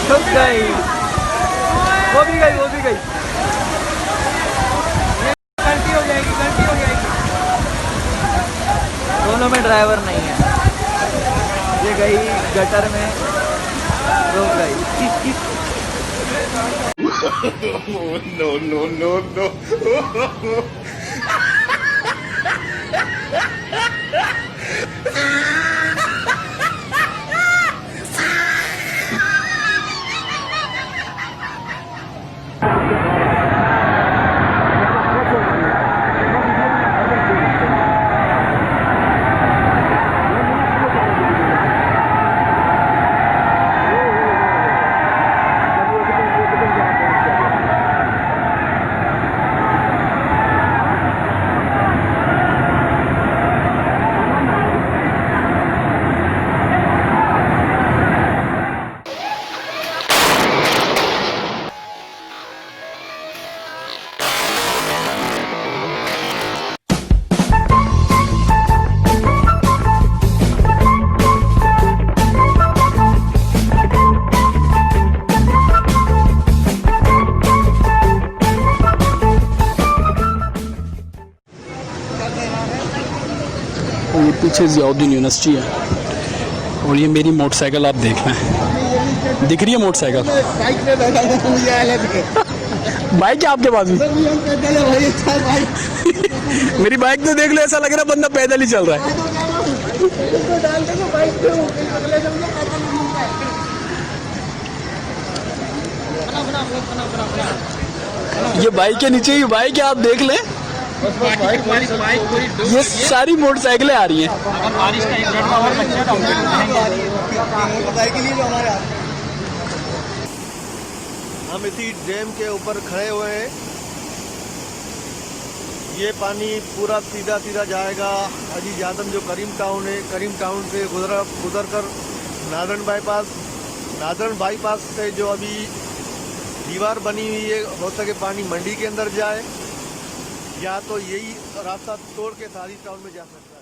छुप गई, वो भी गई, वो भी गई। गलती हो जाएगी, गलती हो जाएगी। दोनों में ड्राइवर नहीं है। ये गई गटर में, रुक गई। No no no no. ये पीछे ज़ियाउद्दीन यूनिवर्सिटी है और ये मेरी मोटरसाइकिल आप देख लें, दिख रही है मोटरसाइकिल। बाइक है आपके पास में? मेरी बाइक तो देख लो, ऐसा लग रहा है बंदा पैदल ही चल रहा है। ये बाइक के नीचे ही बाइक है, आप देख लें। ये सारी मोटरसाइकिलें आ रही हैं। हम इसी डैम के ऊपर खड़े हुए हैं। ये पानी पूरा सीधा सीधा जाएगा हाजी जादम जो करीम टाउन है, करीम टाउन से गुजर कर नादरन बाईपास से जो अभी दीवार बनी हुई है, हो सके पानी मंडी के अंदर जाए, या तो यही रास्ता तोड़ के सारी टाउन में जा सकता है।